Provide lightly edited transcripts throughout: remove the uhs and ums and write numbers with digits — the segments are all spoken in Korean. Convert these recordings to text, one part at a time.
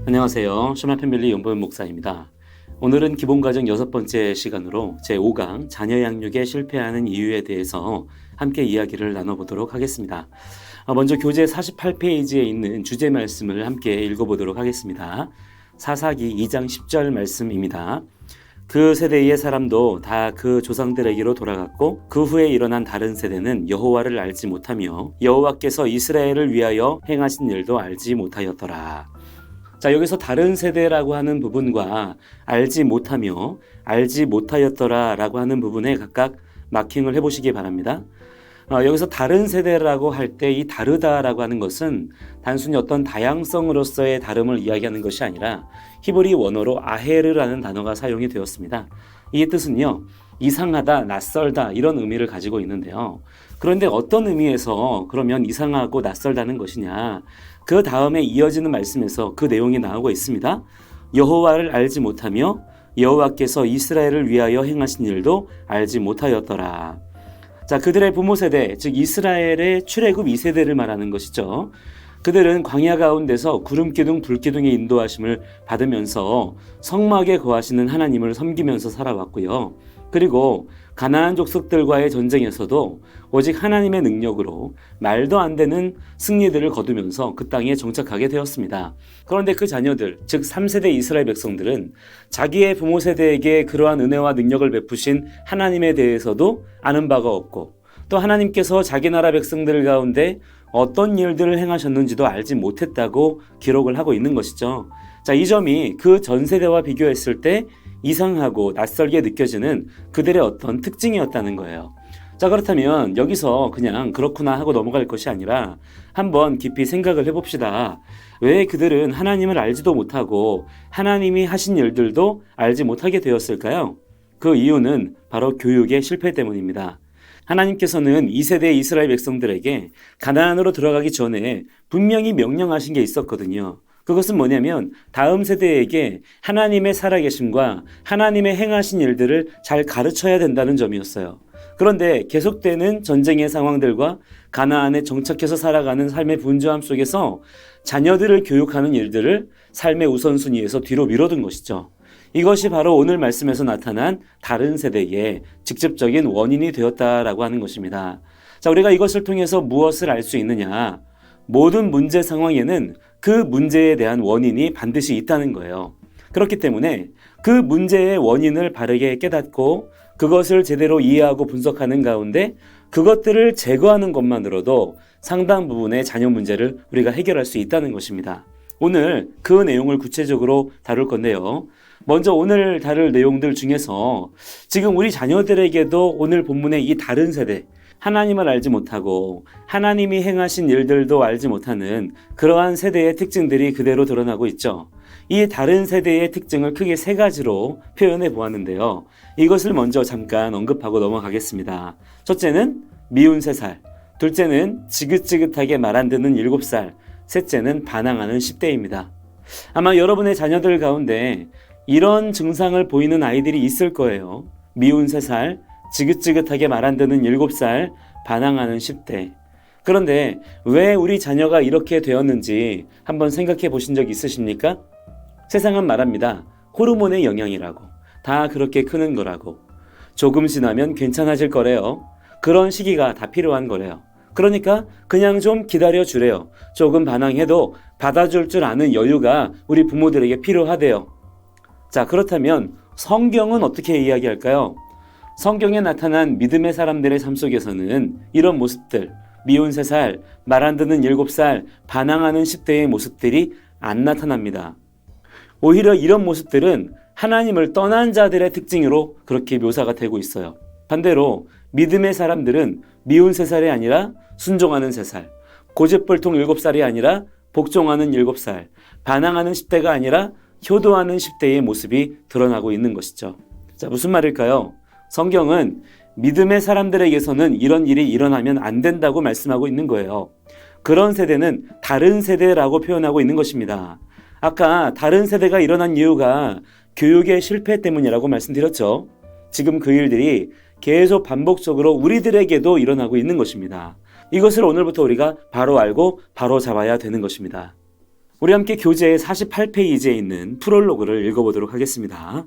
안녕하세요. 셔마 패밀리 연보현 목사입니다. 오늘은 기본과정 6번째 시간으로 제5강 자녀 양육에 실패하는 이유에 대해서 함께 이야기를 나눠보도록 하겠습니다. 먼저 교재 48페이지에 있는 주제 말씀을 함께 읽어보도록 하겠습니다. 사사기 2장 10절 말씀입니다. 그 세대의 사람도 다 그 조상들에게로 돌아갔고 그 후에 일어난 다른 세대는 여호와를 알지 못하며 여호와께서 이스라엘을 위하여 행하신 일도 알지 못하였더라. 자, 여기서 다른 세대라고 하는 부분과 알지 못하며 알지 못하였더라 라고 하는 부분에 각각 마킹을 해보시기 바랍니다. 여기서 다른 세대라고 할 때 이 다르다라고 하는 것은 단순히 어떤 다양성으로서의 다름을 이야기하는 것이 아니라 히브리 원어로 아헤르라는 단어가 사용이 되었습니다. 이 뜻은요, 이상하다, 낯설다 이런 의미를 가지고 있는데요. 그런데 어떤 의미에서 그러면 이상하고 낯설다는 것이냐? 그 다음에 이어지는 말씀에서 그 내용이 나오고 있습니다. 여호와를 알지 못하며 여호와께서 이스라엘을 위하여 행하신 일도 알지 못하였더라. 자, 그들의 부모 세대, 즉 이스라엘의 출애굽 2세대를 말하는 것이죠. 그들은 광야 가운데서 구름기둥, 불기둥의 인도하심을 받으면서 성막에 거하시는 하나님을 섬기면서 살아왔고요. 그리고 가나안 족속들과의 전쟁에서도 오직 하나님의 능력으로 말도 안 되는 승리들을 거두면서 그 땅에 정착하게 되었습니다. 그런데 그 자녀들, 즉 3세대 이스라엘 백성들은 자기의 부모 세대에게 그러한 은혜와 능력을 베푸신 하나님에 대해서도 아는 바가 없고 또 하나님께서 자기 나라 백성들 가운데 어떤 일들을 행하셨는지도 알지 못했다고 기록을 하고 있는 것이죠. 자, 이 점이 그 전 세대와 비교했을 때 이상하고 낯설게 느껴지는 그들의 어떤 특징이었다는 거예요. 자, 그렇다면 여기서 그냥 그렇구나 하고 넘어갈 것이 아니라 한번 깊이 생각을 해봅시다. 왜 그들은 하나님을 알지도 못하고 하나님이 하신 일들도 알지 못하게 되었을까요? 그 이유는 바로 교육의 실패 때문입니다. 하나님께서는 2세대 이스라엘 백성들에게 가나안으로 들어가기 전에 분명히 명령하신 게 있었거든요. 그것은 뭐냐면 다음 세대에게 하나님의 살아계심과 하나님의 행하신 일들을 잘 가르쳐야 된다는 점이었어요. 그런데 계속되는 전쟁의 상황들과 가나안에 정착해서 살아가는 삶의 분주함 속에서 자녀들을 교육하는 일들을 삶의 우선순위에서 뒤로 미뤄둔 것이죠. 이것이 바로 오늘 말씀에서 나타난 다른 세대의 직접적인 원인이 되었다라고 하는 것입니다. 자, 우리가 이것을 통해서 무엇을 알 수 있느냐? 모든 문제 상황에는 그 문제에 대한 원인이 반드시 있다는 거예요. 그렇기 때문에 그 문제의 원인을 바르게 깨닫고 그것을 제대로 이해하고 분석하는 가운데 그것들을 제거하는 것만으로도 상당 부분의 자녀 문제를 우리가 해결할 수 있다는 것입니다. 오늘 그 내용을 구체적으로 다룰 건데요. 먼저 오늘 다룰 내용들 중에서 지금 우리 자녀들에게도 오늘 본문의 이 다른 세대, 하나님을 알지 못하고 하나님이 행하신 일들도 알지 못하는 그러한 세대의 특징들이 그대로 드러나고 있죠. 이 다른 세대의 특징을 크게 3가지로 표현해 보았는데요. 이것을 먼저 잠깐 언급하고 넘어가겠습니다. 첫째는 미운 3살, 둘째는 지긋지긋하게 말 안 듣는 7살, 셋째는 반항하는 10대입니다. 아마 여러분의 자녀들 가운데 이런 증상을 보이는 아이들이 있을 거예요. 미운 3살, 지긋지긋하게 말 안 듣는 7살, 반항하는 10대. 그런데 왜 우리 자녀가 이렇게 되었는지 한번 생각해 보신 적 있으십니까? 세상은 말합니다. 호르몬의 영향이라고. 다 그렇게 크는 거라고. 조금 지나면 괜찮아질 거래요. 그런 시기가 다 필요한 거래요. 그러니까 그냥 좀 기다려 주래요. 조금 반항해도 받아줄 줄 아는 여유가 우리 부모들에게 필요하대요. 자, 그렇다면 성경은 어떻게 이야기할까요? 성경에 나타난 믿음의 사람들의 삶 속에서는 이런 모습들, 미운 3살, 말 안 듣는 7살, 반항하는 10대의 모습들이 안 나타납니다. 오히려 이런 모습들은 하나님을 떠난 자들의 특징으로 그렇게 묘사가 되고 있어요. 반대로 믿음의 사람들은 미운 3살이 아니라 순종하는 3살, 고집불통 7살이 아니라 복종하는 7살, 반항하는 10대가 아니라 효도하는 10대의 모습이 드러나고 있는 것이죠. 자, 무슨 말일까요? 성경은 믿음의 사람들에게서는 이런 일이 일어나면 안 된다고 말씀하고 있는 거예요. 그런 세대는 다른 세대라고 표현하고 있는 것입니다. 아까 다른 세대가 일어난 이유가 교육의 실패 때문이라고 말씀드렸죠. 지금 그 일들이 계속 반복적으로 우리들에게도 일어나고 있는 것입니다. 이것을 오늘부터 우리가 바로 알고 바로 잡아야 되는 것입니다. 우리 함께 교재 48페이지에 있는 프롤로그를 읽어보도록 하겠습니다.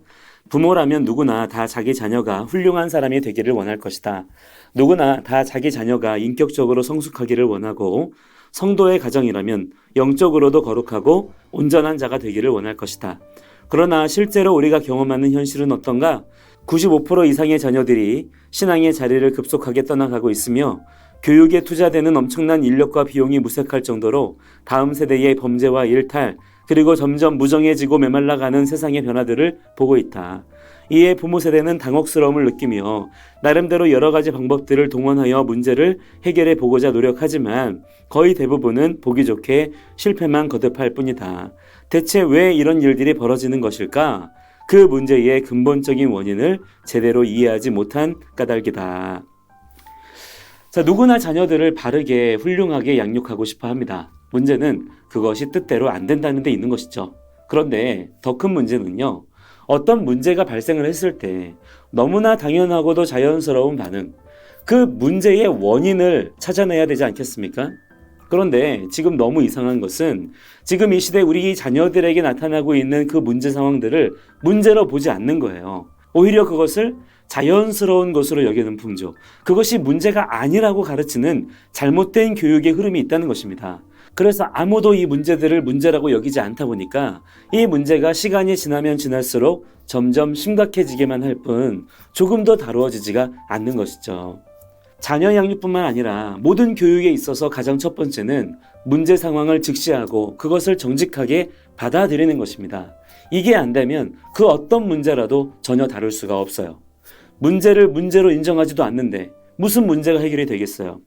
부모라면 누구나 다 자기 자녀가 훌륭한 사람이 되기를 원할 것이다. 누구나 다 자기 자녀가 인격적으로 성숙하기를 원하고 성도의 가정이라면 영적으로도 거룩하고 온전한 자가 되기를 원할 것이다. 그러나 실제로 우리가 경험하는 현실은 어떤가? 95% 이상의 자녀들이 신앙의 자리를 급속하게 떠나가고 있으며 교육에 투자되는 엄청난 인력과 비용이 무색할 정도로 다음 세대의 범죄와 일탈, 그리고 점점 무정해지고 메말라가는 세상의 변화들을 보고 있다. 이에 부모 세대는 당혹스러움을 느끼며 나름대로 여러 가지 방법들을 동원하여 문제를 해결해 보고자 노력하지만 거의 대부분은 보기 좋게 실패만 거듭할 뿐이다. 대체 왜 이런 일들이 벌어지는 것일까? 그 문제의 근본적인 원인을 제대로 이해하지 못한 까닭이다. 자, 누구나 자녀들을 바르게 훌륭하게 양육하고 싶어 합니다. 문제는 그것이 뜻대로 안 된다는 데 있는 것이죠. 그런데 더 큰 문제는요. 어떤 문제가 발생을 했을 때 너무나 당연하고도 자연스러운 반응, 그 문제의 원인을 찾아내야 되지 않겠습니까? 그런데 지금 너무 이상한 것은 지금 이 시대 우리 자녀들에게 나타나고 있는 그 문제 상황들을 문제로 보지 않는 거예요. 오히려 그것을 자연스러운 것으로 여기는 풍조, 그것이 문제가 아니라고 가르치는 잘못된 교육의 흐름이 있다는 것입니다. 그래서 아무도 이 문제들을 문제라고 여기지 않다 보니까 이 문제가 시간이 지나면 지날수록 점점 심각해지기만 할 뿐 조금 더 다루어지지가 않는 것이죠. 자녀 양육뿐만 아니라 모든 교육에 있어서 가장 첫 번째는 문제 상황을 직시하고 그것을 정직하게 받아들이는 것입니다. 이게 안 되면 그 어떤 문제라도 전혀 다룰 수가 없어요. 문제를 문제로 인정하지도 않는데 무슨 문제가 해결이 되겠어요?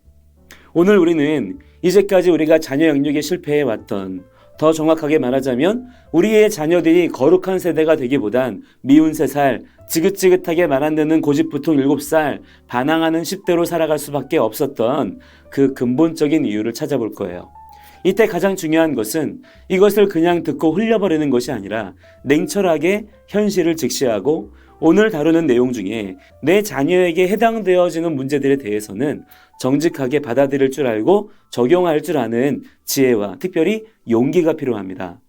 오늘 우리는 이제까지 우리가 자녀 양육에 실패해왔던, 더 정확하게 말하자면 우리의 자녀들이 거룩한 세대가 되기보단 미운 3살, 지긋지긋하게 말 안 듣는 고집부통 7살, 반항하는 10대로 살아갈 수밖에 없었던 그 근본적인 이유를 찾아볼 거예요. 이때 가장 중요한 것은 이것을 그냥 듣고 흘려버리는 것이 아니라 냉철하게 현실을 직시하고 오늘 다루는 내용 중에 내 자녀에게 해당되어지는 문제들에 대해서는 정직하게 받아들일 줄 알고 적용할 줄 아는 지혜와 특별히 용기가 필요합니다.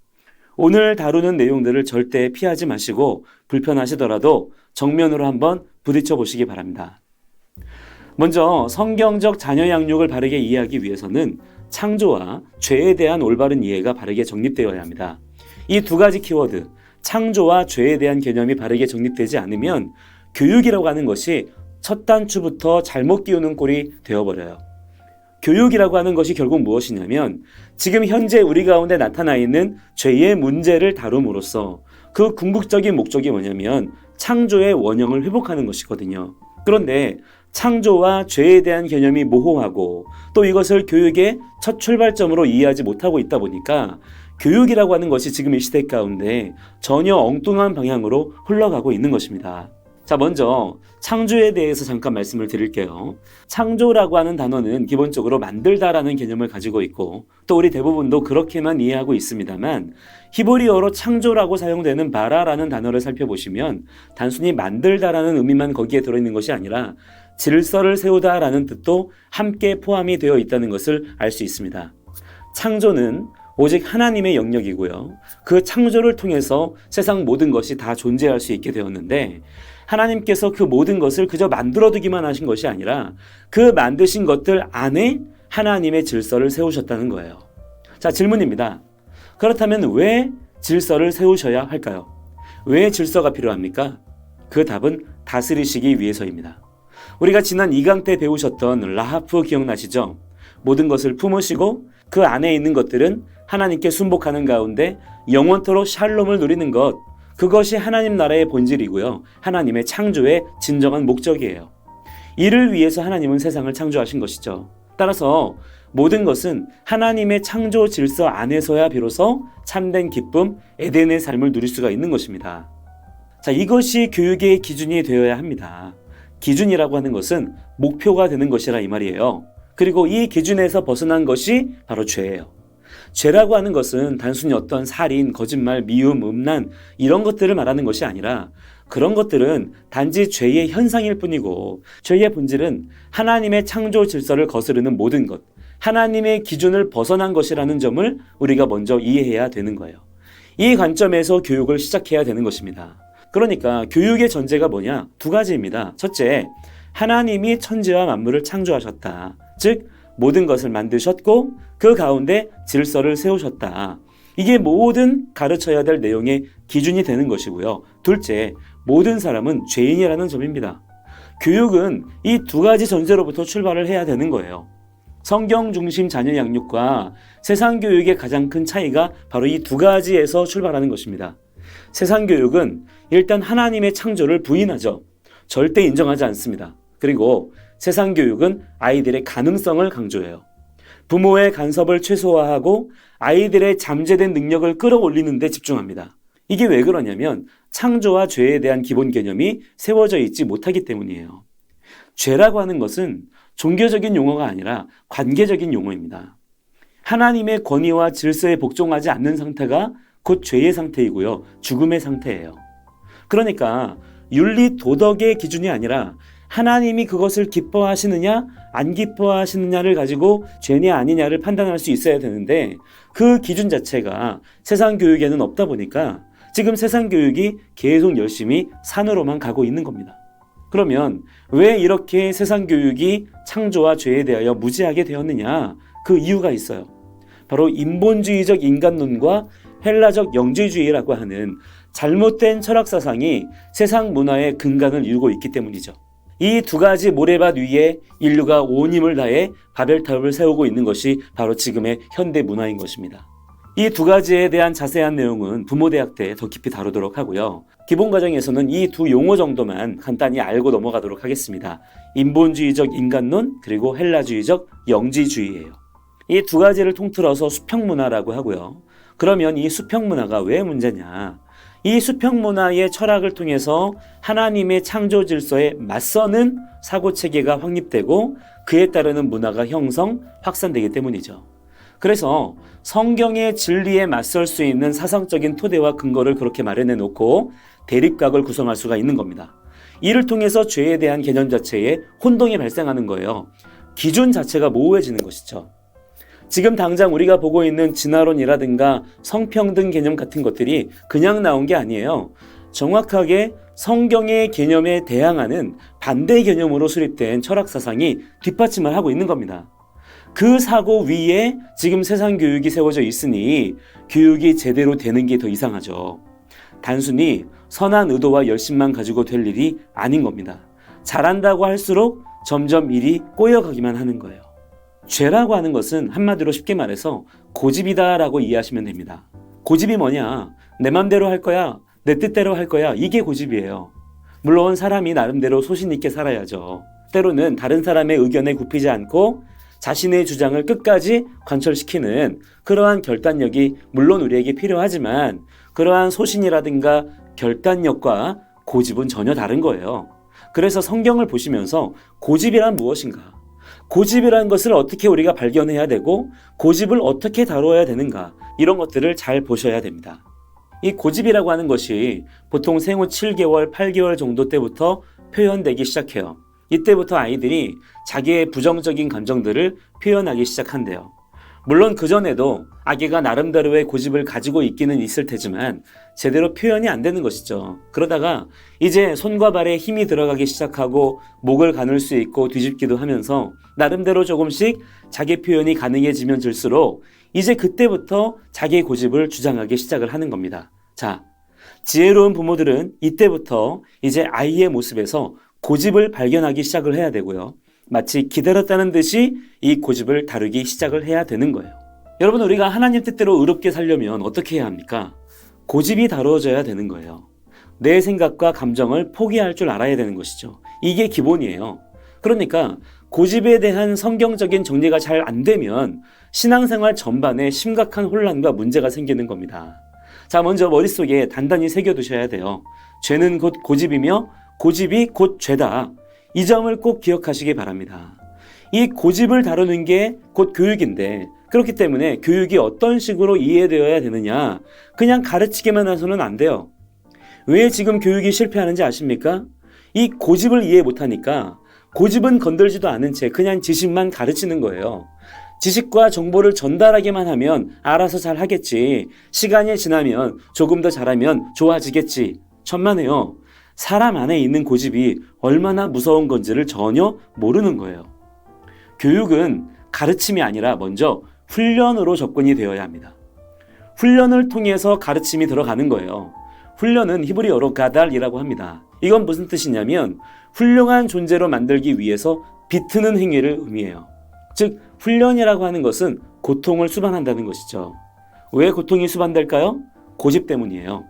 오늘 다루는 내용들을 절대 피하지 마시고 불편하시더라도 정면으로 한번 부딪혀 보시기 바랍니다. 먼저 성경적 자녀 양육을 바르게 이해하기 위해서는 창조와 죄에 대한 올바른 이해가 바르게 정립되어야 합니다. 이 두 가지 키워드, 창조와 죄에 대한 개념이 바르게 정립되지 않으면 교육이라고 하는 것이 첫 단추부터 잘못 끼우는 꼴이 되어버려요. 교육이라고 하는 것이 결국 무엇이냐면 지금 현재 우리 가운데 나타나 있는 죄의 문제를 다룸으로써 그 궁극적인 목적이 뭐냐면 창조의 원형을 회복하는 것이거든요. 그런데 창조와 죄에 대한 개념이 모호하고 또 이것을 교육의 첫 출발점으로 이해하지 못하고 있다 보니까 교육이라고 하는 것이 지금 이 시대 가운데 전혀 엉뚱한 방향으로 흘러가고 있는 것입니다. 자, 먼저 창조에 대해서 잠깐 말씀을 드릴게요. 창조라고 하는 단어는 기본적으로 만들다라는 개념을 가지고 있고 또 우리 대부분도 그렇게만 이해하고 있습니다만 히브리어로 창조라고 사용되는 바라라는 단어를 살펴보시면 단순히 만들다라는 의미만 거기에 들어있는 것이 아니라 질서를 세우다라는 뜻도 함께 포함이 되어 있다는 것을 알 수 있습니다. 창조는 오직 하나님의 영역이고요. 그 창조를 통해서 세상 모든 것이 다 존재할 수 있게 되었는데 하나님께서 그 모든 것을 그저 만들어두기만 하신 것이 아니라 그 만드신 것들 안에 하나님의 질서를 세우셨다는 거예요. 자, 질문입니다. 그렇다면 왜 질서를 세우셔야 할까요? 왜 질서가 필요합니까? 그 답은 다스리시기 위해서입니다. 우리가 지난 2강 때 배우셨던 라하프 기억나시죠? 모든 것을 품으시고 그 안에 있는 것들은 하나님께 순복하는 가운데 영원토록 샬롬을 누리는 것, 그것이 하나님 나라의 본질이고요. 하나님의 창조의 진정한 목적이에요. 이를 위해서 하나님은 세상을 창조하신 것이죠. 따라서 모든 것은 하나님의 창조 질서 안에서야 비로소 참된 기쁨, 에덴의 삶을 누릴 수가 있는 것입니다. 자, 이것이 교육의 기준이 되어야 합니다. 기준이라고 하는 것은 목표가 되는 것이라 이 말이에요. 그리고 이 기준에서 벗어난 것이 바로 죄예요. 죄라고 하는 것은 단순히 어떤 살인, 거짓말, 미움, 음란 이런 것들을 말하는 것이 아니라 그런 것들은 단지 죄의 현상일 뿐이고 죄의 본질은 하나님의 창조 질서를 거스르는 모든 것, 하나님의 기준을 벗어난 것이라는 점을 우리가 먼저 이해해야 되는 거예요. 이 관점에서 교육을 시작해야 되는 것입니다. 그러니까 교육의 전제가 뭐냐? 두 가지입니다. 첫째, 하나님이 천지와 만물을 창조하셨다. 즉 모든 것을 만드셨고 그 가운데 질서를 세우셨다. 이게 모든 가르쳐야 될 내용의 기준이 되는 것이고요. 둘째, 모든 사람은 죄인이라는 점입니다. 교육은 이 두 가지 전제로부터 출발을 해야 되는 거예요. 성경 중심 자녀 양육과 세상 교육의 가장 큰 차이가 바로 이 두 가지에서 출발하는 것입니다. 세상 교육은 일단 하나님의 창조를 부인하죠. 절대 인정하지 않습니다. 그리고 세상 교육은 아이들의 가능성을 강조해요. 부모의 간섭을 최소화하고 아이들의 잠재된 능력을 끌어올리는 데 집중합니다. 이게 왜 그러냐면 창조와 죄에 대한 기본 개념이 세워져 있지 못하기 때문이에요. 죄라고 하는 것은 종교적인 용어가 아니라 관계적인 용어입니다. 하나님의 권위와 질서에 복종하지 않는 상태가 곧 죄의 상태이고요. 죽음의 상태예요. 그러니까 윤리 도덕의 기준이 아니라 하나님이 그것을 기뻐하시느냐 안 기뻐하시느냐를 가지고 죄냐 아니냐를 판단할 수 있어야 되는데 그 기준 자체가 세상 교육에는 없다 보니까 지금 세상 교육이 계속 열심히 산으로만 가고 있는 겁니다. 그러면 왜 이렇게 세상 교육이 창조와 죄에 대하여 무지하게 되었느냐? 그 이유가 있어요. 바로 인본주의적 인간론과 헬라적 영지주의라고 하는 잘못된 철학 사상이 세상 문화의 근간을 이루고 있기 때문이죠. 이 두 가지 모래밭 위에 인류가 온 힘을 다해 바벨탑을 세우고 있는 것이 바로 지금의 현대 문화인 것입니다. 이 두 가지에 대한 자세한 내용은 부모대학 때 더 깊이 다루도록 하고요. 기본 과정에서는 이 두 용어 정도만 간단히 알고 넘어가도록 하겠습니다. 인본주의적 인간론 그리고 헬라주의적 영지주의예요. 이 두 가지를 통틀어서 수평문화라고 하고요. 그러면 이 수평문화가 왜 문제냐? 이 수평문화의 철학을 통해서 하나님의 창조 질서에 맞서는 사고체계가 확립되고 그에 따르는 문화가 형성, 확산되기 때문이죠. 그래서 성경의 진리에 맞설 수 있는 사상적인 토대와 근거를 그렇게 마련해 놓고 대립각을 구성할 수가 있는 겁니다. 이를 통해서 죄에 대한 개념 자체에 혼동이 발생하는 거예요. 기준 자체가 모호해지는 것이죠. 지금 당장 우리가 보고 있는 진화론이라든가 성평등 개념 같은 것들이 그냥 나온 게 아니에요. 정확하게 성경의 개념에 대항하는 반대 개념으로 수립된 철학 사상이 뒷받침을 하고 있는 겁니다. 그 사고 위에 지금 세상 교육이 세워져 있으니 교육이 제대로 되는 게 더 이상하죠. 단순히 선한 의도와 열심만 가지고 될 일이 아닌 겁니다. 잘한다고 할수록 점점 일이 꼬여가기만 하는 거예요. 죄라고 하는 것은 한마디로 쉽게 말해서 고집이다라고 이해하시면 됩니다. 고집이 뭐냐? 내 맘대로 할 거야, 내 뜻대로 할 거야. 이게 고집이에요. 물론 사람이 나름대로 소신 있게 살아야죠. 때로는 다른 사람의 의견에 굽히지 않고 자신의 주장을 끝까지 관철시키는 그러한 결단력이 물론 우리에게 필요하지만 그러한 소신이라든가 결단력과 고집은 전혀 다른 거예요. 그래서 성경을 보시면서 고집이란 무엇인가? 고집이라는 것을 어떻게 우리가 발견해야 되고 고집을 어떻게 다루어야 되는가? 이런 것들을 잘 보셔야 됩니다. 이 고집이라고 하는 것이 보통 생후 7개월, 8개월 정도 때부터 표현되기 시작해요. 이때부터 아이들이 자기의 부정적인 감정들을 표현하기 시작한대요. 물론 그전에도 아기가 나름대로의 고집을 가지고 있기는 있을 테지만 제대로 표현이 안 되는 것이죠. 그러다가 이제 손과 발에 힘이 들어가기 시작하고 목을 가눌 수 있고 뒤집기도 하면서 나름대로 조금씩 자기 표현이 가능해지면 질수록 이제 그때부터 자기의 고집을 주장하기 시작을 하는 겁니다. 자, 지혜로운 부모들은 이때부터 이제 아이의 모습에서 고집을 발견하기 시작을 해야 되고요. 마치 기다렸다는 듯이 이 고집을 다루기 시작을 해야 되는 거예요. 여러분, 우리가 하나님 뜻대로 의롭게 살려면 어떻게 해야 합니까? 고집이 다루어져야 되는 거예요. 내 생각과 감정을 포기할 줄 알아야 되는 것이죠. 이게 기본이에요. 그러니까 고집에 대한 성경적인 정리가 잘 안 되면 신앙생활 전반에 심각한 혼란과 문제가 생기는 겁니다. 자, 먼저 머릿속에 단단히 새겨두셔야 돼요. 죄는 곧 고집이며 고집이 곧 죄다. 이 점을 꼭 기억하시기 바랍니다. 이 고집을 다루는 게 곧 교육인데 그렇기 때문에 교육이 어떤 식으로 이해되어야 되느냐? 그냥 가르치기만 해서는 안 돼요. 왜 지금 교육이 실패하는지 아십니까? 이 고집을 이해 못하니까 고집은 건들지도 않은 채 그냥 지식만 가르치는 거예요. 지식과 정보를 전달하기만 하면 알아서 잘 하겠지. 시간이 지나면 조금 더 잘하면 좋아지겠지. 천만에요. 사람 안에 있는 고집이 얼마나 무서운 건지를 전혀 모르는 거예요. 교육은 가르침이 아니라 먼저 훈련으로 접근이 되어야 합니다. 훈련을 통해서 가르침이 들어가는 거예요. 훈련은 히브리어로 가달이라고 합니다. 이건 무슨 뜻이냐면 훌륭한 존재로 만들기 위해서 비트는 행위를 의미해요. 즉 훈련이라고 하는 것은 고통을 수반한다는 것이죠. 왜 고통이 수반될까요? 고집 때문이에요.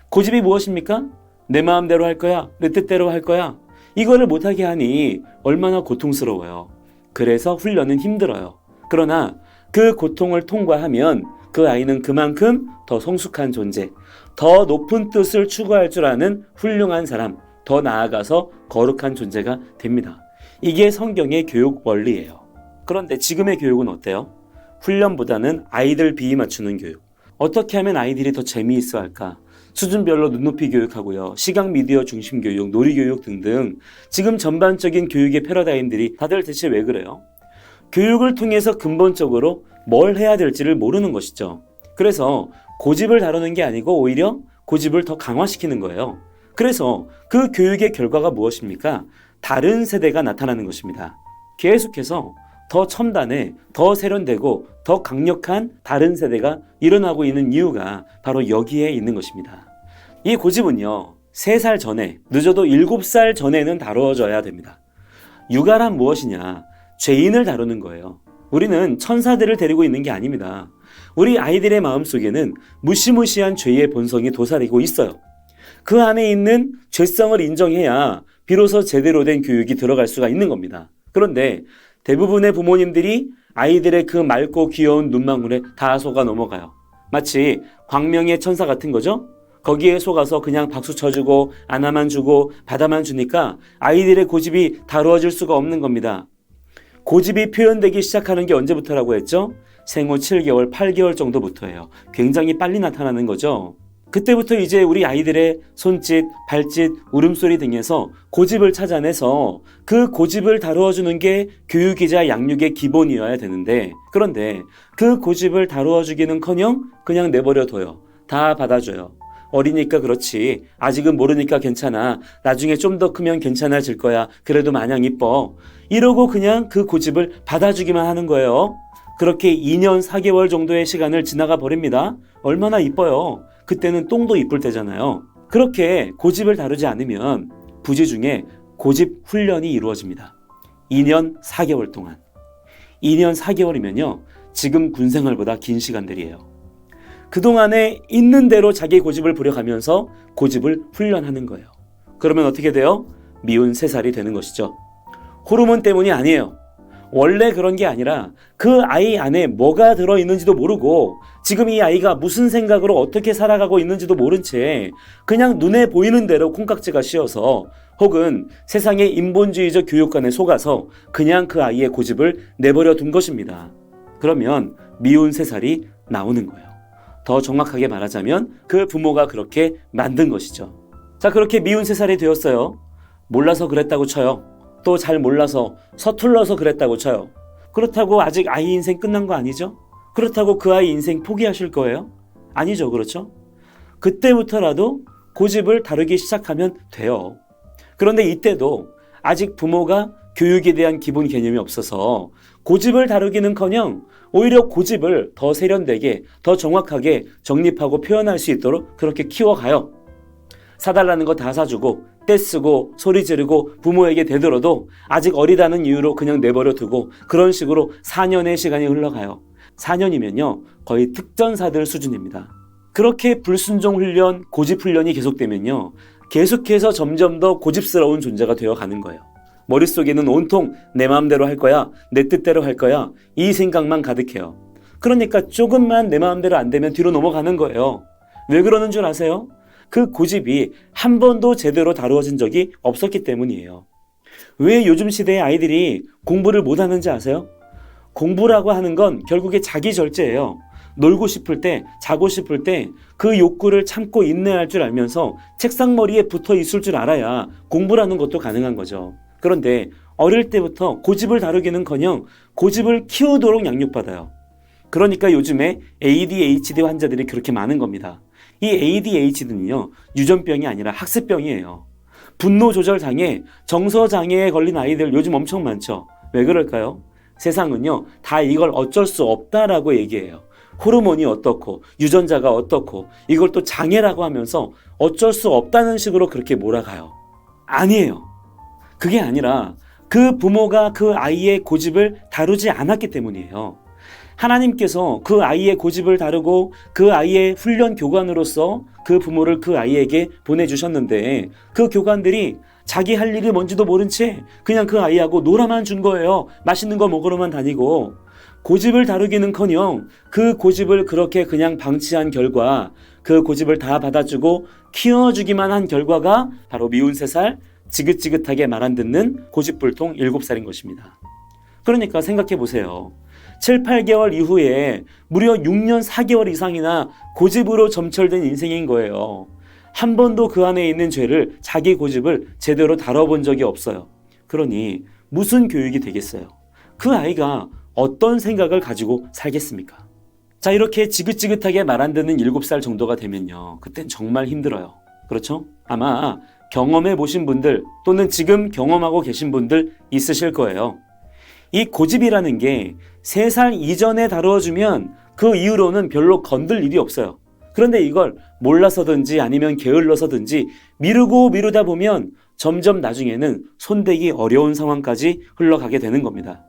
고집이 무엇입니까? 내 마음대로 할 거야, 내 뜻대로 할 거야. 이거를 못하게 하니 얼마나 고통스러워요. 그래서 훈련은 힘들어요. 그러나 그 고통을 통과하면 그 아이는 그만큼 더 성숙한 존재, 더 높은 뜻을 추구할 줄 아는 훌륭한 사람, 더 나아가서 거룩한 존재가 됩니다. 이게 성경의 교육 원리예요. 그런데 지금의 교육은 어때요? 훈련보다는 아이들 비위 맞추는 교육. 어떻게 하면 아이들이 더 재미있어 할까? 수준별로 눈높이 교육하고요. 시각 미디어 중심 교육, 놀이 교육 등등. 지금 전반적인 교육의 패러다임들이 다들 대체 왜 그래요? 교육을 통해서 근본적으로 뭘 해야 될지를 모르는 것이죠. 그래서 고집을 다루는 게 아니고 오히려 고집을 더 강화시키는 거예요. 그래서 그 교육의 결과가 무엇입니까? 다른 세대가 나타나는 것입니다. 계속해서 더 첨단에, 더 세련되고 더 강력한 다른 세대가 일어나고 있는 이유가 바로 여기에 있는 것입니다. 이 고집은요, 3살 전에, 늦어도 7살 전에는 다루어져야 됩니다. 육아란 무엇이냐? 죄인을 다루는 거예요. 우리는 천사들을 데리고 있는 게 아닙니다. 우리 아이들의 마음속에는 무시무시한 죄의 본성이 도사리고 있어요. 그 안에 있는 죄성을 인정해야 비로소 제대로 된 교육이 들어갈 수가 있는 겁니다. 그런데 대부분의 부모님들이 아이들의 그 맑고 귀여운 눈망울에 다 속아 넘어가요. 마치 광명의 천사 같은 거죠? 거기에 속아서 그냥 박수 쳐주고 안아만 주고 받아만 주니까 아이들의 고집이 다루어질 수가 없는 겁니다. 고집이 표현되기 시작하는 게 언제부터라고 했죠? 생후 7개월, 8개월 정도부터예요. 굉장히 빨리 나타나는 거죠. 그때부터 이제 우리 아이들의 손짓, 발짓, 울음소리 등에서 고집을 찾아내서 그 고집을 다루어주는 게 교육이자 양육의 기본이어야 되는데, 그런데 그 고집을 다루어주기는커녕 그냥 내버려둬요. 다 받아줘요. 어리니까 그렇지. 아직은 모르니까 괜찮아. 나중에 좀 더 크면 괜찮아질 거야. 그래도 마냥 이뻐. 이러고 그냥 그 고집을 받아주기만 하는 거예요. 그렇게 2년 4개월 정도의 시간을 지나가 버립니다. 얼마나 이뻐요. 그때는 똥도 이쁠 때잖아요. 그렇게 고집을 다루지 않으면 부지 중에 고집 훈련이 이루어집니다. 2년 4개월 동안. 2년 4개월이면요. 지금 군생활보다 긴 시간들이에요. 그동안에 있는 대로 자기 고집을 부려가면서 고집을 훈련하는 거예요. 그러면 어떻게 돼요? 미운 3살이 되는 것이죠. 호르몬 때문이 아니에요. 원래 그런 게 아니라 그 아이 안에 뭐가 들어있는지도 모르고 지금 이 아이가 무슨 생각으로 어떻게 살아가고 있는지도 모른 채 그냥 눈에 보이는 대로 콩깍지가 씌어서 혹은 세상의 인본주의적 교육관에 속아서 그냥 그 아이의 고집을 내버려 둔 것입니다. 그러면 미운 3살이 나오는 거예요. 더 정확하게 말하자면 그 부모가 그렇게 만든 것이죠. 자, 그렇게 미운 3살이 되었어요. 몰라서 그랬다고 쳐요. 또 잘 몰라서 서툴러서 그랬다고 쳐요. 그렇다고 아직 아이 인생 끝난 거 아니죠? 그렇다고 그 아이 인생 포기하실 거예요? 아니죠, 그렇죠? 그때부터라도 고집을 다루기 시작하면 돼요. 그런데 이때도 아직 부모가 교육에 대한 기본 개념이 없어서 고집을 다루기는커녕 오히려 고집을 더 세련되게, 더 정확하게 정립하고 표현할 수 있도록 그렇게 키워가요. 사달라는 거 다 사주고 떼쓰고 소리 지르고 부모에게 대들어도 아직 어리다는 이유로 그냥 내버려 두고 그런 식으로 4년의 시간이 흘러가요. 4년이면요 거의 특전사들 수준입니다. 그렇게 불순종 훈련, 고집 훈련이 계속되면요 계속해서 점점 더 고집스러운 존재가 되어가는 거예요. 머릿속에는 온통 내 마음대로 할 거야, 내 뜻대로 할 거야, 이 생각만 가득해요. 그러니까 조금만 내 마음대로 안 되면 뒤로 넘어가는 거예요. 왜 그러는 줄 아세요? 그 고집이 한 번도 제대로 다루어진 적이 없었기 때문이에요. 왜 요즘 시대의 아이들이 공부를 못하는지 아세요? 공부라고 하는 건 결국에 자기 절제예요. 놀고 싶을 때, 자고 싶을 때 그 욕구를 참고 인내할 줄 알면서 책상머리에 붙어 있을 줄 알아야 공부라는 것도 가능한 거죠. 그런데 어릴 때부터 고집을 다루기는커녕 고집을 키우도록 양육받아요. 그러니까 요즘에 ADHD 환자들이 그렇게 많은 겁니다. 이 ADHD는요, 유전병이 아니라 학습병이에요. 분노 조절 장애, 정서 장애에 걸린 아이들 요즘 엄청 많죠. 왜 그럴까요? 세상은요, 다 이걸 어쩔 수 없다라고 얘기해요. 호르몬이 어떻고 유전자가 어떻고 이걸 또 장애라고 하면서 어쩔 수 없다는 식으로 그렇게 몰아가요. 아니에요. 그게 아니라 그 부모가 그 아이의 고집을 다루지 않았기 때문이에요. 하나님께서 그 아이의 고집을 다루고 그 아이의 훈련 교관으로서 그 부모를 그 아이에게 보내주셨는데 그 교관들이 자기 할 일이 뭔지도 모른 채 그냥 그 아이하고 놀아만 준 거예요. 맛있는 거 먹으러만 다니고. 고집을 다루기는커녕 그 고집을 그렇게 그냥 방치한 결과, 그 고집을 다 받아주고 키워주기만 한 결과가 바로 미운 3살, 지긋지긋하게 말 안 듣는 고집불통 7살인 것입니다. 그러니까 생각해 보세요. 7, 8개월 이후에 무려 6년 4개월 이상이나 고집으로 점철된 인생인 거예요. 한 번도 그 안에 있는 죄를, 자기 고집을 제대로 다뤄본 적이 없어요. 그러니 무슨 교육이 되겠어요? 그 아이가 어떤 생각을 가지고 살겠습니까? 자, 이렇게 지긋지긋하게 말 안 듣는 7살 정도가 되면요, 그땐 정말 힘들어요. 그렇죠? 아마 경험해 보신 분들 또는 지금 경험하고 계신 분들 있으실 거예요. 이 고집이라는 게 3살 이전에 다루어주면 그 이후로는 별로 건들 일이 없어요. 그런데 이걸 몰라서든지 아니면 게을러서든지 미루고 미루다 보면 점점 나중에는 손대기 어려운 상황까지 흘러가게 되는 겁니다.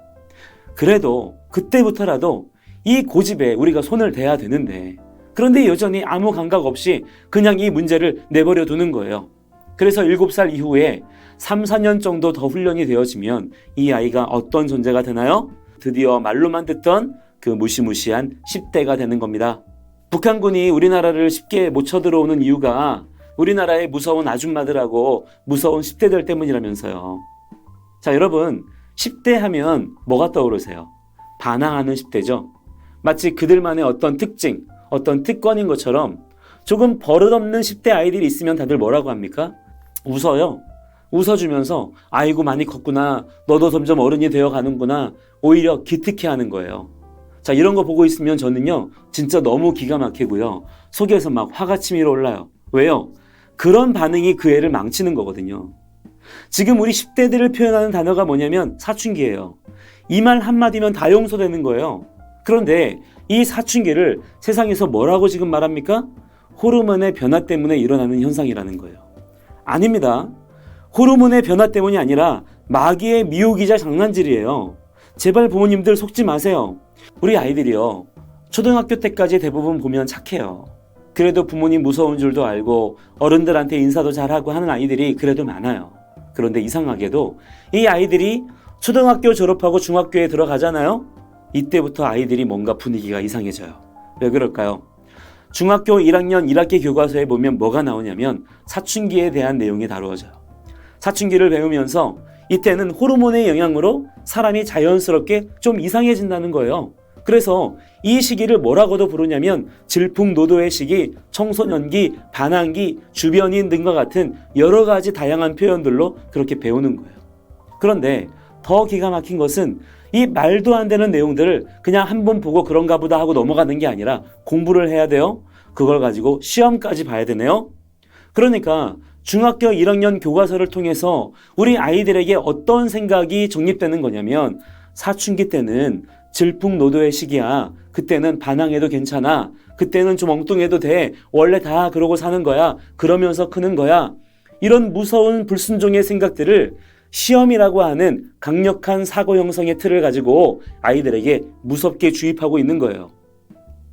그래도 그때부터라도 이 고집에 우리가 손을 대야 되는데, 그런데 여전히 아무 감각 없이 그냥 이 문제를 내버려 두는 거예요. 그래서 7살 이후에 3, 4년 정도 더 훈련이 되어지면 이 아이가 어떤 존재가 되나요? 드디어 말로만 듣던 그 무시무시한 10대가 되는 겁니다. 북한군이 우리나라를 쉽게 못 쳐들어오는 이유가 우리나라의 무서운 아줌마들하고 무서운 10대들 때문이라면서요. 자, 여러분, 10대 하면 뭐가 떠오르세요? 반항하는 10대죠. 마치 그들만의 어떤 특징, 어떤 특권인 것처럼 조금 버릇없는 10대 아이들이 있으면 다들 뭐라고 합니까? 웃어요. 웃어주면서 아이고 많이 컸구나, 너도 점점 어른이 되어가는구나, 오히려 기특해 하는 거예요. 자, 이런 거 보고 있으면 저는요, 진짜 너무 기가 막히고요, 속에서 막 화가 치밀어 올라요. 왜요? 그런 반응이 그 애를 망치는 거거든요. 지금 우리 10대들을 표현하는 단어가 뭐냐면 사춘기예요. 이 말 한마디면 다 용서되는 거예요. 그런데 이 사춘기를 세상에서 뭐라고 지금 말합니까? 호르몬의 변화 때문에 일어나는 현상이라는 거예요. 아닙니다. 호르몬의 변화 때문이 아니라 마귀의 미혹이자 장난질이에요. 제발 부모님들 속지 마세요. 우리 아이들이요, 초등학교 때까지 대부분 보면 착해요. 그래도 부모님 무서운 줄도 알고 어른들한테 인사도 잘하고 하는 아이들이 그래도 많아요. 그런데 이상하게도 이 아이들이 초등학교 졸업하고 중학교에 들어가잖아요. 이때부터 아이들이 뭔가 분위기가 이상해져요. 왜 그럴까요? 중학교 1학년 1학기 교과서에 보면 뭐가 나오냐면 사춘기에 대한 내용이 다루어져요. 사춘기를 배우면서 이때는 호르몬의 영향으로 사람이 자연스럽게 좀 이상해진다는 거예요. 그래서 이 시기를 뭐라고도 부르냐면 질풍노도의 시기, 청소년기, 반항기, 주변인 등과 같은 여러 가지 다양한 표현들로 그렇게 배우는 거예요. 그런데 더 기가 막힌 것은 이 말도 안 되는 내용들을 그냥 한번 보고 그런가 보다 하고 넘어가는 게 아니라 공부를 해야 돼요. 그걸 가지고 시험까지 봐야 되네요. 그러니까 중학교 1학년 교과서를 통해서 우리 아이들에게 어떤 생각이 정립되는 거냐면 사춘기 때는 질풍노도의 시기야. 그때는 반항해도 괜찮아. 그때는 좀 엉뚱해도 돼. 원래 다 그러고 사는 거야. 그러면서 크는 거야. 이런 무서운 불순종의 생각들을 시험이라고 하는 강력한 사고 형성의 틀을 가지고 아이들에게 무섭게 주입하고 있는 거예요.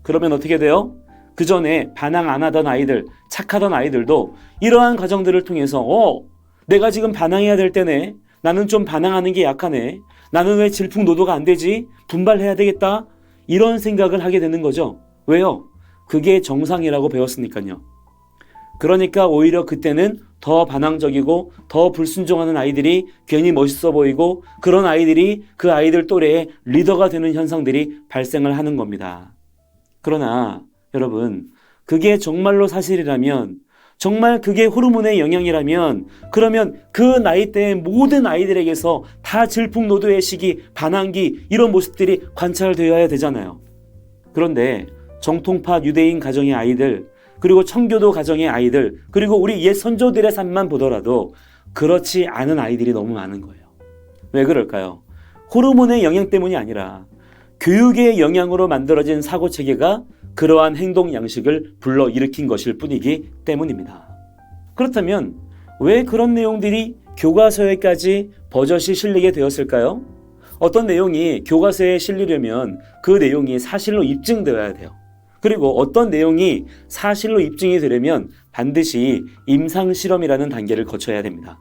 그러면 어떻게 돼요? 그 전에 반항 안 하던 아이들, 착하던 아이들도 이러한 과정들을 통해서 내가 지금 반항해야 될 때네. 나는 좀 반항하는 게 약하네. 나는 왜 질풍노도가 안 되지? 분발해야 되겠다. 이런 생각을 하게 되는 거죠. 왜요? 그게 정상이라고 배웠으니까요. 그러니까 오히려 그때는 더 반항적이고 더 불순종하는 아이들이 괜히 멋있어 보이고 그런 아이들이 그 아이들 또래의 리더가 되는 현상들이 발생을 하는 겁니다. 그러나 여러분, 그게 정말로 사실이라면 정말 그게 호르몬의 영향이라면 그러면 그 나이대의 모든 아이들에게서 다 질풍노도의 시기, 반항기 이런 모습들이 관찰되어야 되잖아요. 그런데 정통파 유대인 가정의 아이들, 그리고 청교도 가정의 아이들, 그리고 우리 옛 선조들의 삶만 보더라도 그렇지 않은 아이들이 너무 많은 거예요. 왜 그럴까요? 호르몬의 영향 때문이 아니라 교육의 영향으로 만들어진 사고체계가 그러한 행동 양식을 불러일으킨 것일 뿐이기 때문입니다. 그렇다면 왜 그런 내용들이 교과서에까지 버젓이 실리게 되었을까요? 어떤 내용이 교과서에 실리려면 그 내용이 사실로 입증되어야 돼요. 그리고 어떤 내용이 사실로 입증이 되려면 반드시 임상실험이라는 단계를 거쳐야 됩니다.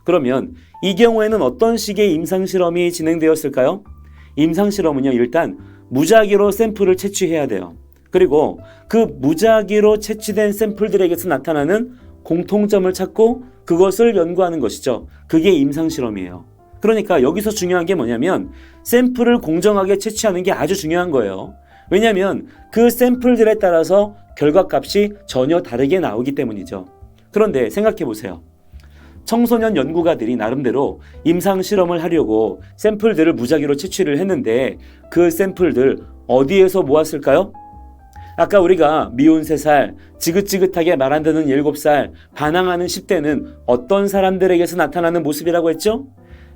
그러면 이 경우에는 어떤 식의 임상실험이 진행되었을까요? 임상실험은요, 일단 무작위로 샘플을 채취해야 돼요. 그리고 그 무작위로 채취된 샘플들에게서 나타나는 공통점을 찾고 그것을 연구하는 것이죠. 그게 임상실험이에요. 그러니까 여기서 중요한 게 뭐냐면 샘플을 공정하게 채취하는 게 아주 중요한 거예요. 왜냐하면 그 샘플들에 따라서 결과값이 전혀 다르게 나오기 때문이죠. 그런데 생각해 보세요. 청소년 연구가들이 나름대로 임상실험을 하려고 샘플들을 무작위로 채취를 했는데 그 샘플들 어디에서 모았을까요? 아까 우리가 미운 3살, 지긋지긋하게 말 안 듣는 7살, 반항하는 10대는 어떤 사람들에게서 나타나는 모습이라고 했죠?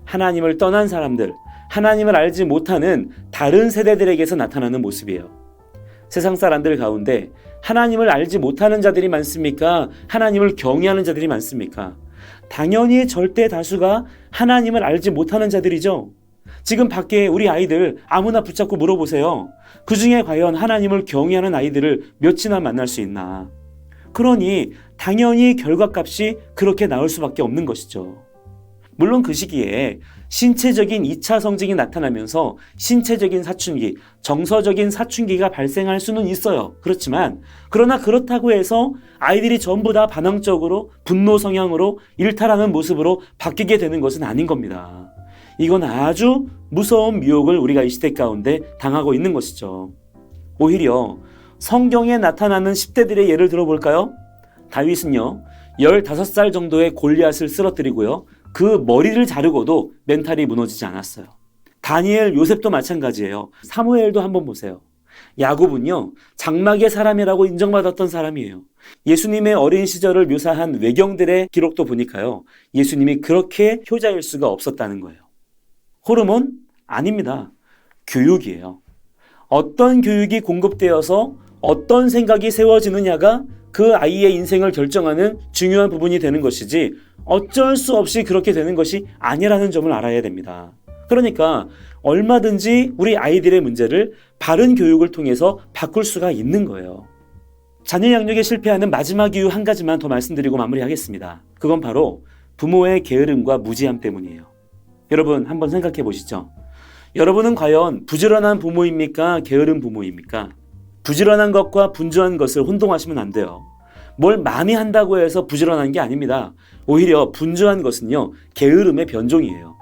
하나님을 떠난 사람들, 하나님을 알지 못하는 다른 세대들에게서 나타나는 모습이에요. 세상 사람들 가운데 하나님을 알지 못하는 자들이 많습니까? 하나님을 경외하는 자들이 많습니까? 당연히 절대 다수가 하나님을 알지 못하는 자들이죠. 지금 밖에 우리 아이들 아무나 붙잡고 물어보세요. 그 중에 과연 하나님을 경외하는 아이들을 몇이나 만날 수 있나? 그러니 당연히 결과값이 그렇게 나올 수밖에 없는 것이죠. 물론 그 시기에 신체적인 2차 성징이 나타나면서 신체적인 사춘기, 정서적인 사춘기가 발생할 수는 있어요. 그렇지만 그러나 그렇다고 해서 아이들이 전부 다 반항적으로 분노 성향으로 일탈하는 모습으로 바뀌게 되는 것은 아닌 겁니다. 이건 아주 무서운 미혹을 우리가 이 시대 가운데 당하고 있는 것이죠. 오히려 성경에 나타나는 10대들의 예를 들어볼까요? 다윗은요 15살 정도의 골리앗을 쓰러뜨리고요 그 머리를 자르고도 멘탈이 무너지지 않았어요. 다니엘, 요셉도 마찬가지예요. 사무엘도 한번 보세요. 야곱은요 장막의 사람이라고 인정받았던 사람이에요. 예수님의 어린 시절을 묘사한 외경들의 기록도 보니까요 예수님이 그렇게 효자일 수가 없었다는 거예요. 호르몬? 아닙니다. 교육이에요. 어떤 교육이 공급되어서 어떤 생각이 세워지느냐가 그 아이의 인생을 결정하는 중요한 부분이 되는 것이지 어쩔 수 없이 그렇게 되는 것이 아니라는 점을 알아야 됩니다. 그러니까 얼마든지 우리 아이들의 문제를 바른 교육을 통해서 바꿀 수가 있는 거예요. 자녀 양육에 실패하는 마지막 이유 한 가지만 더 말씀드리고 마무리하겠습니다. 그건 바로 부모의 게으름과 무지함 때문이에요. 여러분 한번 생각해 보시죠. 여러분은 과연 부지런한 부모입니까? 게으른 부모입니까? 부지런한 것과 분주한 것을 혼동하시면 안 돼요. 뭘 많이 한다고 해서 부지런한 게 아닙니다. 오히려 분주한 것은요, 게으름의 변종이에요.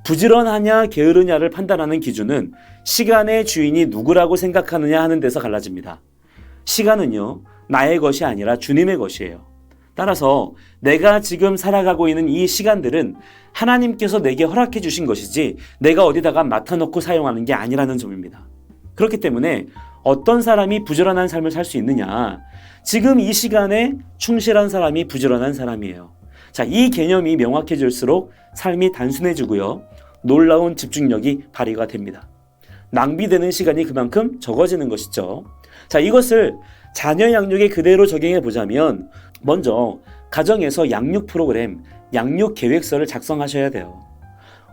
부지런하냐 게으르냐를 판단하는 기준은 시간의 주인이 누구라고 생각하느냐 하는 데서 갈라집니다. 시간은요, 나의 것이 아니라 주님의 것이에요. 따라서 내가 지금 살아가고 있는 이 시간들은 하나님께서 내게 허락해 주신 것이지 내가 어디다가 맡아놓고 사용하는 게 아니라는 점입니다. 그렇기 때문에 어떤 사람이 부지런한 삶을 살 수 있느냐? 지금 이 시간에 충실한 사람이 부지런한 사람이에요. 자, 이 개념이 명확해질수록 삶이 단순해지고요. 놀라운 집중력이 발휘가 됩니다. 낭비되는 시간이 그만큼 적어지는 것이죠. 자, 이것을 자녀 양육에 그대로 적용해 보자면 먼저 가정에서 양육 프로그램, 양육 계획서를 작성하셔야 돼요.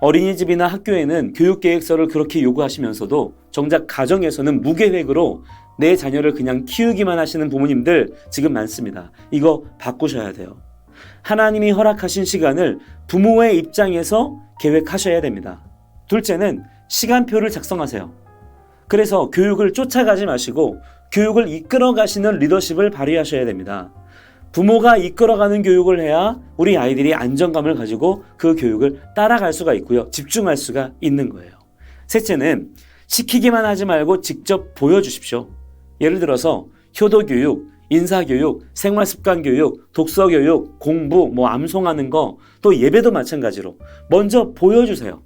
어린이집이나 학교에는 교육계획서를 그렇게 요구하시면서도 정작 가정에서는 무계획으로 내 자녀를 그냥 키우기만 하시는 부모님들 지금 많습니다. 이거 바꾸셔야 돼요. 하나님이 허락하신 시간을 부모의 입장에서 계획하셔야 됩니다. 둘째는 시간표를 작성하세요. 그래서 교육을 쫓아가지 마시고 교육을 이끌어 가시는 리더십을 발휘하셔야 됩니다. 부모가 이끌어가는 교육을 해야 우리 아이들이 안정감을 가지고 그 교육을 따라갈 수가 있고요. 집중할 수가 있는 거예요. 셋째는 시키기만 하지 말고 직접 보여주십시오. 예를 들어서 효도교육, 인사교육, 생활습관교육, 독서교육, 공부, 암송하는 거, 또 예배도 마찬가지로 먼저 보여주세요.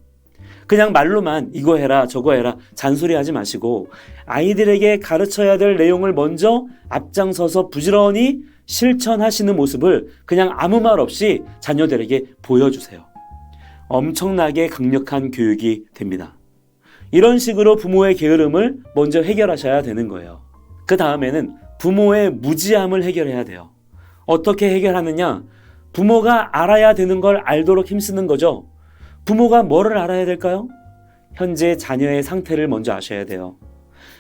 그냥 말로만 이거 해라 저거 해라 잔소리하지 마시고 아이들에게 가르쳐야 될 내용을 먼저 앞장서서 부지런히 실천하시는 모습을 그냥 아무 말 없이 자녀들에게 보여주세요. 엄청나게 강력한 교육이 됩니다. 이런 식으로 부모의 게으름을 먼저 해결하셔야 되는 거예요. 그 다음에는 부모의 무지함을 해결해야 돼요. 어떻게 해결하느냐? 부모가 알아야 되는 걸 알도록 힘쓰는 거죠. 부모가 뭐를 알아야 될까요? 현재 자녀의 상태를 먼저 아셔야 돼요.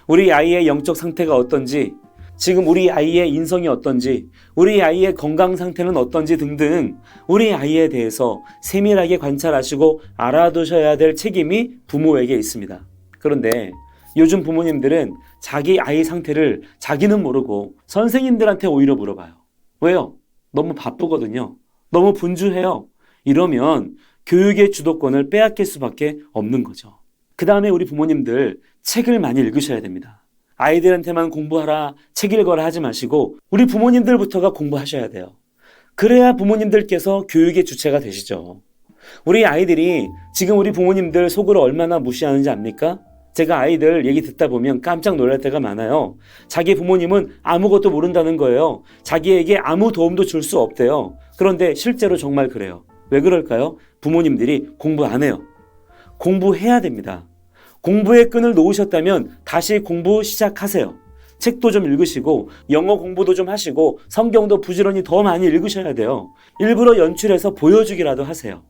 우리 아이의 영적 상태가 어떤지, 지금 우리 아이의 인성이 어떤지, 우리 아이의 건강 상태는 어떤지 등등 우리 아이에 대해서 세밀하게 관찰하시고 알아두셔야 될 책임이 부모에게 있습니다. 그런데 요즘 부모님들은 자기 아이 상태를 자기는 모르고 선생님들한테 오히려 물어봐요. 왜요? 너무 바쁘거든요. 너무 분주해요. 이러면 교육의 주도권을 빼앗길 수밖에 없는 거죠. 그 다음에 우리 부모님들 책을 많이 읽으셔야 됩니다. 아이들한테만 공부하라, 책 읽어라 하지 마시고 우리 부모님들부터가 공부하셔야 돼요. 그래야 부모님들께서 교육의 주체가 되시죠. 우리 아이들이 지금 우리 부모님들 속으로 얼마나 무시하는지 압니까? 제가 아이들 얘기 듣다 보면 깜짝 놀랄 때가 많아요. 자기 부모님은 아무것도 모른다는 거예요. 자기에게 아무 도움도 줄 수 없대요. 그런데 실제로 정말 그래요. 왜 그럴까요? 부모님들이 공부 안 해요. 공부해야 됩니다. 공부의 끈을 놓으셨다면 다시 공부 시작하세요. 책도 좀 읽으시고 영어 공부도 좀 하시고 성경도 부지런히 더 많이 읽으셔야 돼요. 일부러 연출해서 보여주기라도 하세요.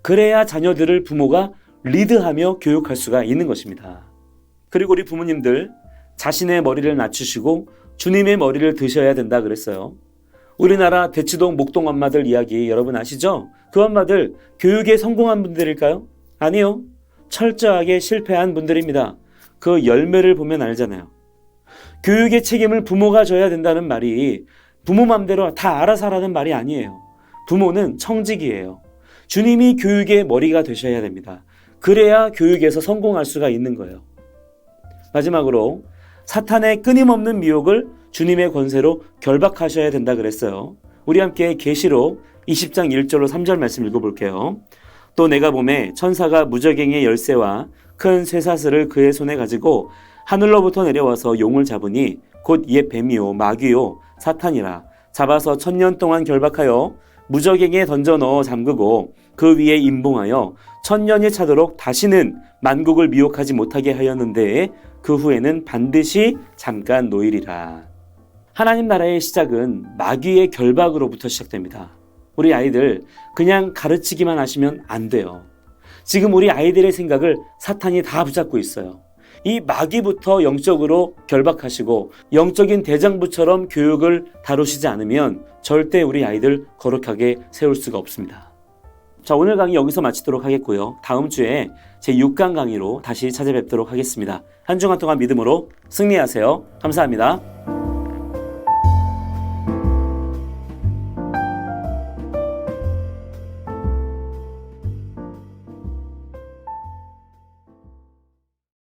그래야 자녀들을 부모가 리드하며 교육할 수가 있는 것입니다. 그리고 우리 부모님들 자신의 머리를 낮추시고 주님의 머리를 드셔야 된다 그랬어요. 우리나라 대치동 목동 엄마들 이야기 여러분 아시죠? 그 엄마들 교육에 성공한 분들일까요? 아니요. 철저하게 실패한 분들입니다. 그 열매를 보면 알잖아요. 교육의 책임을 부모가 져야 된다는 말이 부모 맘대로 다 알아서 하라는 말이 아니에요. 부모는 청직이에요. 주님이 교육의 머리가 되셔야 됩니다. 그래야 교육에서 성공할 수가 있는 거예요. 마지막으로 사탄의 끊임없는 미혹을 주님의 권세로 결박하셔야 된다 그랬어요. 우리 함께 계시록 20장 1절로 3절 말씀 읽어볼게요. 또 내가 보매 천사가 무저갱의 열쇠와 큰 쇠사슬을 그의 손에 가지고 하늘로부터 내려와서 용을 잡으니 곧 옛 뱀이요 마귀요 사탄이라 잡아서 1000년 동안 결박하여 무저갱에 던져 넣어 잠그고 그 위에 임봉하여 1000년이 차도록 다시는 만국을 미혹하지 못하게 하였는데 그 후에는 반드시 잠깐 놓이리라. 하나님 나라의 시작은 마귀의 결박으로부터 시작됩니다. 우리 아이들 그냥 가르치기만 하시면 안 돼요. 지금 우리 아이들의 생각을 사탄이 다 붙잡고 있어요. 이 마귀부터 영적으로 결박하시고 영적인 대장부처럼 교육을 다루시지 않으면 절대 우리 아이들 거룩하게 세울 수가 없습니다. 자, 오늘 강의 여기서 마치도록 하겠고요. 다음 주에 제 6강 강의로 다시 찾아뵙도록 하겠습니다. 한 주간 동안 믿음으로 승리하세요. 감사합니다.